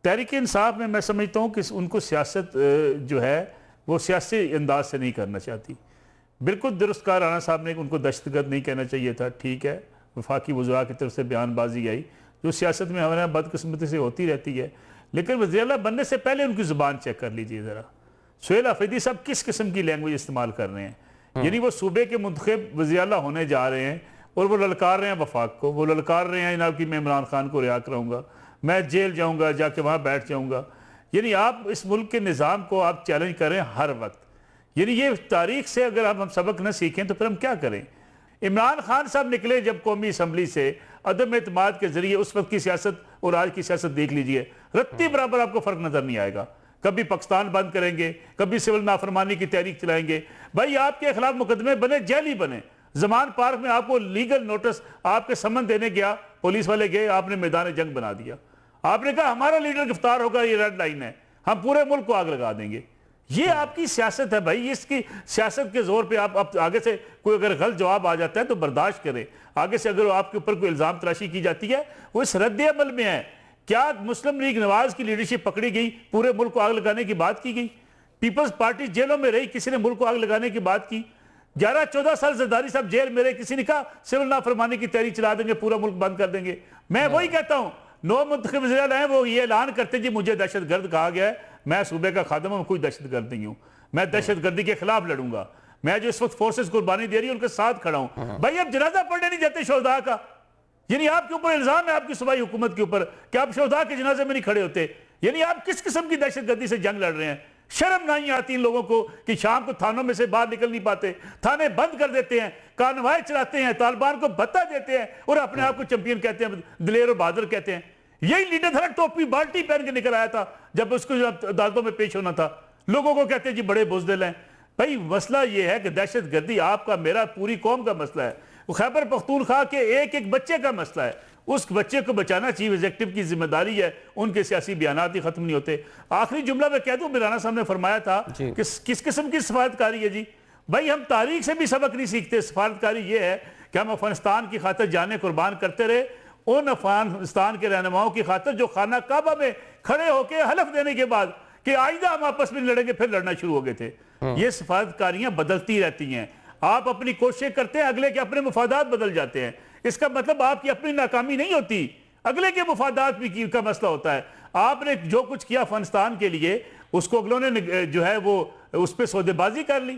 तहरीक इंसाफ में मैं समझता हूँ कि उनको सियासत जो है वो सियासी अंदाज से नहीं करना चाहती। बिल्कुल दुरुस्त कहा राना साहब ने, उनको दहशतगर्द नहीं कहना चाहिए था, ठीक है, वफाकी वज़रा की तरफ से बयानबाजी आई जो सियासत में हमारे यहाँ बदकिस्मती से होती रहती है। लेकिन वज़ीर-ए-आला बनने से पहले उनकी ज़ुबान चेक कर लीजिए ज़रा। सुहेल अफरीदी साहब किस किस्म की लैंग्वेज इस्तेमाल कर रहे हैं, यानी वो सूबे के मुंतखब वज़ीर-ए-आला होने जा रहे हैं और वो ललकार रहे हैं वफाक को, वो ललकार रहे हैं जनाब कि मैं इमरान खान को रिहा कराऊंगा, मैं जेल जाऊंगा, जाके वहाँ बैठ जाऊंगा। यानी आप इस मुल्क के निज़ाम को आप चैलेंज करें हर वक्त। यानी ये तारीख से अगर हम सबक न सीखें तो फिर हम क्या करें। इमरान खान साहब निकले जब कौमी असम्बली से अदम एतमाद के जरिए, उस वक्त की सियासत और आज की सियासत देख लीजिए, रत्ती बराबर आपको फ़र्क नज़र नहीं आएगा। कभी पाकिस्तान बंद करेंगे, कभी सिविल नाफरमानी की तहरीक चलाएंगे। भाई आपके खिलाफ मुकदमे बने, जेल ही बने। जमान पार्क में आपको लीगल नोटिस आपके समन देने गया, पुलिस वाले गए, आपने मैदान जंग बना दिया। आपने कहा हमारा लीडर गिरफ्तार होगा, ये रेड लाइन है, हम पूरे मुल्क को आग लगा देंगे। ये आपकी सियासत है भाई। इसकी सियासत के जोर पे आप आगे से कोई अगर गलत जवाब आ जाता है तो बर्दाश्त करें। आगे से अगर आपके ऊपर कोई इल्जाम तराशी की जाती है वो इस रद्द अमल में है। क्या मुस्लिम लीग नवाज की लीडरशिप पकड़ी गई, पूरे मुल्क को आग लगाने की बात की गई? पीपल्स पार्टी जेलों में रही, किसी ने मुल्क को आग लगाने की बात की? 11-14 साल जरदारी साहब जेल में रहे, किसी ने कहा सिविल नाफरमानी की तहरीक चला देंगे, पूरा मुल्क बंद कर देंगे? मैं वही कहता हूँ, 9 मुंतखब वज़ीर आला हैं, वो ये ऐलान करते जी मुझे दहशतगर्द कहा गया है, मैं सूबे का खादम हूं, कोई दहशतगर्द नहीं हूं, मैं दहशतगर्दी के खिलाफ लड़ूंगा, मैं जो इस वक्त फोर्सेस कुर्बानी दे रही है उनके साथ खड़ा हूं। भाई आप जनाजा पढ़ने नहीं जाते शोहदा का, यानी आपके ऊपर इल्जाम है आपकी सूबाई हुकूमत के ऊपर कि आप शोहदा के जनाजे में नहीं खड़े होते। यानी आप किस किस्म की दहशतगर्दी से जंग लड़ रहे हैं? शर्म नहीं आती इन लोगों को कि शाम को थानों में से बाहर निकल नहीं पाते, थाने बंद कर देते हैं, कार्रवाई चलाते हैं, तालिबान को भत्ता देते हैं और अपने आप को चैंपियन कहते हैं, दिलेर और बहादुर कहते हैं। यही लीडर था, टोपी बाल्टी पहन के निकल आया था जब उसको अदालतों में पेश होना था, लोगों को कहते हैं जी बड़े बुज़दिल हैं। भाई मसला ये है कि दहशतगर्दी आपका, मेरा, पूरी कौम का मसला है। वो खैबर पख्तूनख्वा के एक एक बच्चे का मसला है, उस बच्चे को बचाना चीफ एग्जीक्यूटिव की जिम्मेदारी है। उनके सियासी बयानात ही खत्म नहीं होते। आखिरी जुमला मैं कह दूं, राना साहब ने फरमाया था कि किस किस्म की सफारतकारी है जी। भाई हम तारीख से भी सबक नहीं सीखते। सफारतकारी ये है कि हम अफगानिस्तान की खातिर जाने कुर्बान करते रहे, उन अफगानिस्तान के रहनुमाओं की खातिर जो खाना काबा में खड़े होकर हलफ देने के बाद कि आइंदा हम आपस में लड़ेंगे, फिर लड़ना शुरू हो गए थे। ये सफारतकारियां बदलती रहती हैं। आप अपनी कोशिश करते हैं, अगले के अपने मुफादात बदल जाते हैं। इसका मतलब आपकी अपनी नाकामी नहीं होती, अगले के मुफादात भी का मसला होता है। आपने जो कुछ किया अफगानिस्तान के लिए, उसको अगलों ने जो है वो उस पर सौदेबाजी कर ली।